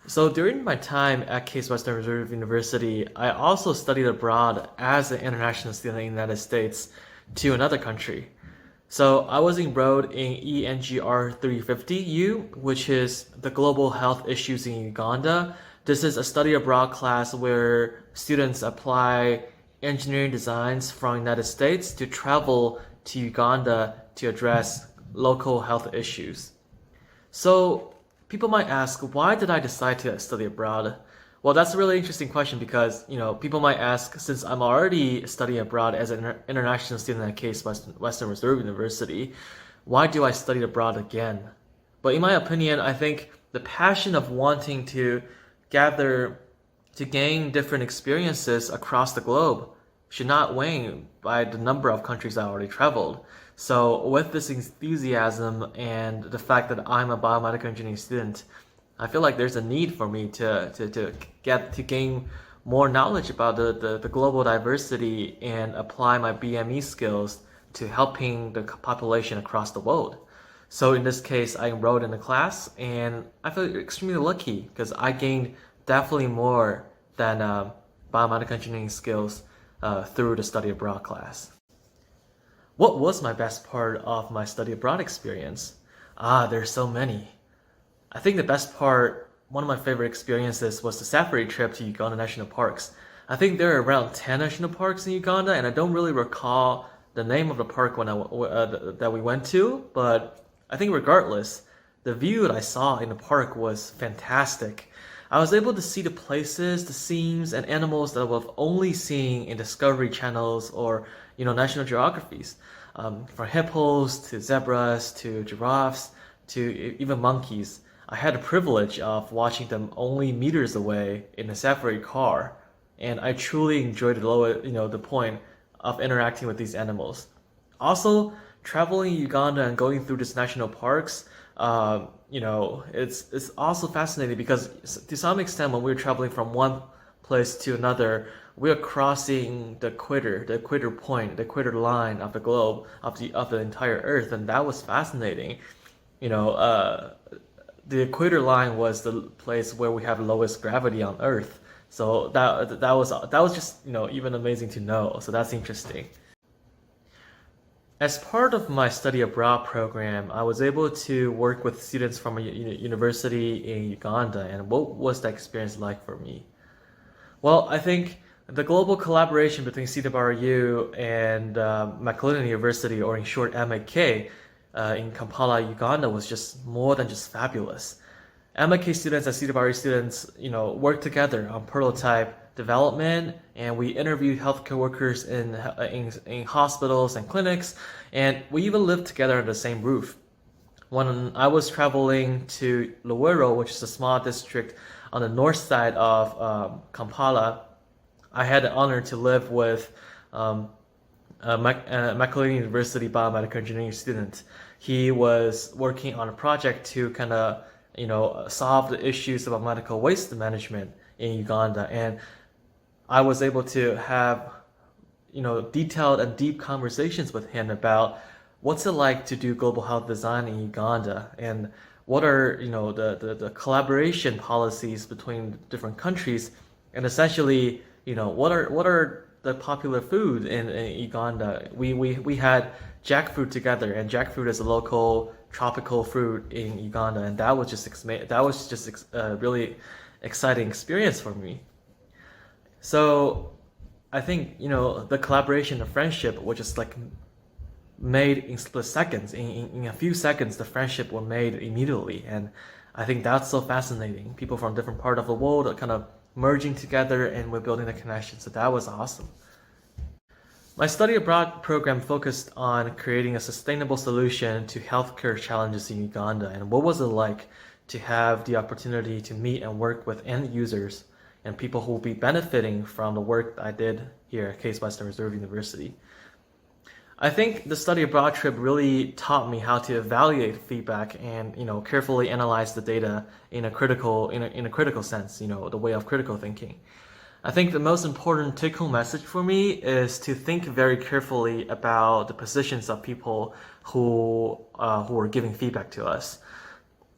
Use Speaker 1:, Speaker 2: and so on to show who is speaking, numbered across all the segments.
Speaker 1: So during my time at Case Western Reserve University, I also studied abroad as an international student in the United States to another country. So I was enrolled in ENGR 350U, which is the Global Health Issues in Uganda. This is a study abroad class where students apply engineering designs from the United States to travel to Uganda to address local health issues. So people might ask, why did I decide to study abroad? Well, that's a really interesting question because, people might ask, since I'm already studying abroad as an international student at Case Western Reserve University, why do I study abroad again? But in my opinion, I think the passion of wanting to gather, to gain different experiences across the globe should not wane by the number of countries I already traveled. So with this enthusiasm and the fact that I'm a biomedical engineering student, I feel like there's a need for me to gain more knowledge about the global diversity and apply my BME skills to helping the population across the world. So in this case, I enrolled in the class and I feel extremely lucky because I gained definitely more than biomedical engineering skills through the study abroad class. What was my best part of my study abroad experience? There's so many. I think the best part, one of my favorite experiences was the safari trip to Uganda National Parks. I think there are around 10 national parks in Uganda, and I don't really recall the name of the park that we went to, but I think regardless, the view that I saw in the park was fantastic. I was able to see the places, the scenes, and animals that I would have only seen in Discovery channels or, National Geographies. From hippos to zebras to giraffes to even monkeys. I had the privilege of watching them only meters away in a safari car, and I truly enjoyed the point of interacting with these animals. Also, traveling Uganda and going through these national parks, it's also fascinating because to some extent, when we're traveling from one place to another, we are crossing the equator point, the equator line of the globe, of the entire Earth, and that was fascinating. You know, the equator line was the place where we have the lowest gravity on Earth. So that was just even amazing to know. So that's interesting. As part of my study abroad program, I was able to work with students from a university in Uganda, and what was that experience like for me? Well, I think the global collaboration between CWRU and Makerere University, or in short MAK, in Kampala, Uganda, was just more than just fabulous. MAK students and CWRU students, worked together on prototype development, and we interviewed healthcare workers in hospitals and clinics, and we even lived together under the same roof. When I was traveling to Luwero, which is a small district on the north side of Kampala, I had the honor to live with Makerere University biomedical engineering student. He was working on a project to kind of solve the issues about medical waste management in Uganda, and I was able to have detailed and deep conversations with him about what's it like to do global health design in Uganda, and what are the collaboration policies between different countries, and essentially what are the popular food in Uganda. We had jackfruit together, and jackfruit is a local tropical fruit in Uganda, and that was just a really exciting experience for me. So I think the collaboration, the friendship was just like made in split seconds. In a few seconds, the friendship were made immediately, and I think that's so fascinating. People from different part of the world are kind of merging together, and we're building a connection. So that was awesome. My study abroad program focused on creating a sustainable solution to healthcare challenges in Uganda, and what was it like to have the opportunity to meet and work with end users and people who will be benefiting from the work I did here at Case Western Reserve University. I think the study abroad trip really taught me how to evaluate feedback and carefully analyze the data in a critical sense, the way of critical thinking. I think the most important take-home message for me is to think very carefully about the positions of people who are giving feedback to us.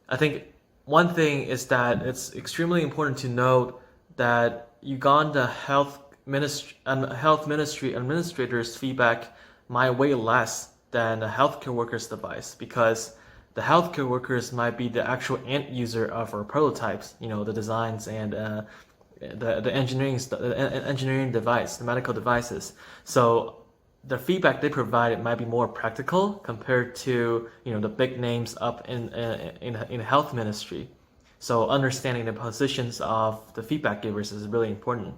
Speaker 1: I think one thing is that it's extremely important to note that Uganda health ministry administrators' feedback might weigh less than the healthcare workers' advice because the healthcare workers might be the actual end user of our prototypes, the designs and the engineering device, the medical devices. So the feedback they provide might be more practical compared to the big names up in health ministry. So understanding the positions of the feedback givers is really important.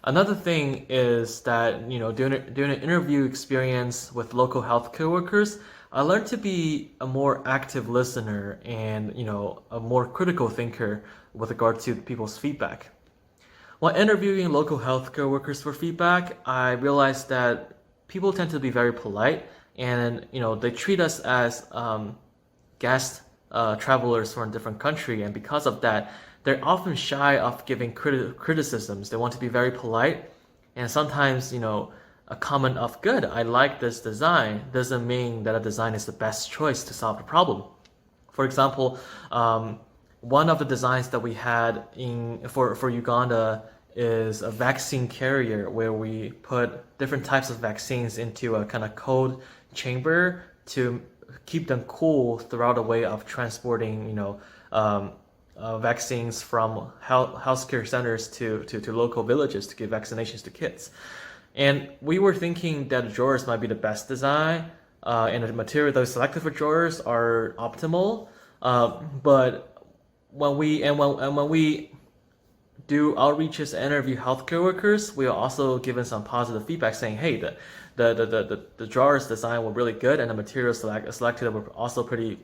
Speaker 1: Another thing is that during an interview experience with local healthcare workers, I learned to be a more active listener and a more critical thinker with regard to people's feedback. While interviewing local healthcare workers for feedback, I realized that people tend to be very polite, and they treat us as guest travelers from a different country, and because of that, they're often shy of giving criticisms. They want to be very polite, and sometimes a comment of "good, I like this design" doesn't mean that a design is the best choice to solve the problem. For example, one of the designs that we had for Uganda is a vaccine carrier where we put different types of vaccines into a kind of cold chamber to keep them cool throughout the way of transporting, vaccines from healthcare centers to local villages to give vaccinations to kids. And we were thinking that the drawers might be the best design, and the material that we selected for drawers are optimal. But when we do outreaches and interview healthcare workers, we are also given some positive feedback saying, hey, the drawers design were really good and the materials selected were also pretty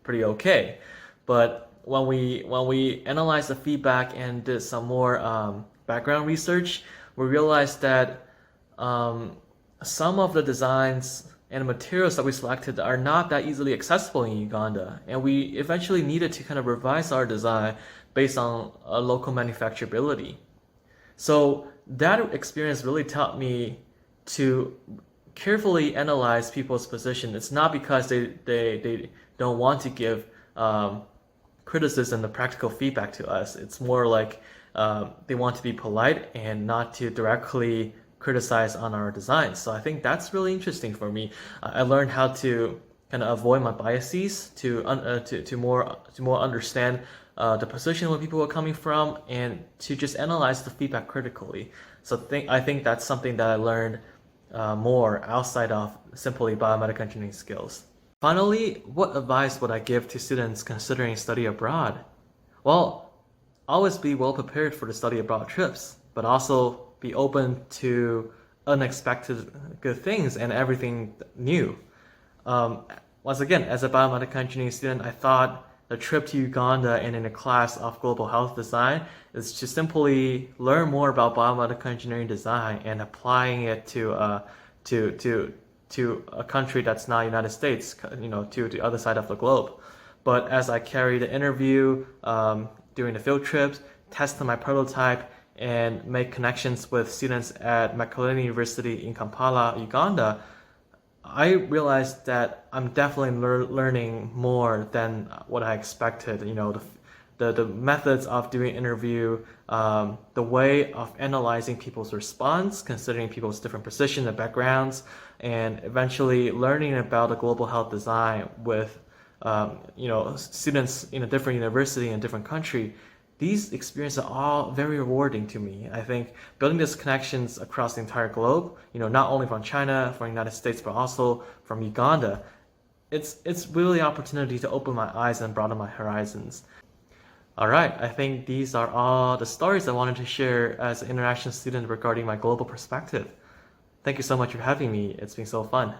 Speaker 1: okay. But when we analyzed the feedback and did some more background research, we realized that some of the designs and materials that we selected are not that easily accessible in Uganda, and we eventually needed to kind of revise our design based on local manufacturability. So that experience really taught me to carefully analyze people's position. It's not because they don't want to give criticism, the practical feedback to us. It's more like they want to be polite and not to directly criticize on our designs. So I think that's really interesting for me. I learned how to kind of avoid my biases, to more understand the position where people are coming from, and to just analyze the feedback critically. So I think that's something that I learned more outside of simply biomedical engineering skills. Finally, what advice would I give to students considering study abroad? Well, always be well prepared for the study abroad trips, but also be open to unexpected good things and everything new. Once again, as a biomedical engineering student, I thought the trip to Uganda and in a class of global health design is to simply learn more about biomedical engineering design and applying it to a country that's not United States, to the other side of the globe. But as I carried the interview during the field trips, tested my prototype, and make connections with students at Makerere University in Kampala, Uganda, I realized that I'm definitely learning more than what I expected. The methods of doing interview, the way of analyzing people's response, considering people's different positions and backgrounds, and eventually learning about the global health design with students in a different university in a different country. These experiences are all very rewarding to me. I think building these connections across the entire globe, not only from China, from the United States, but also from Uganda, it's really an opportunity to open my eyes and broaden my horizons. All right, I think these are all the stories I wanted to share as an international student regarding my global perspective. Thank you so much for having me. It's been so fun.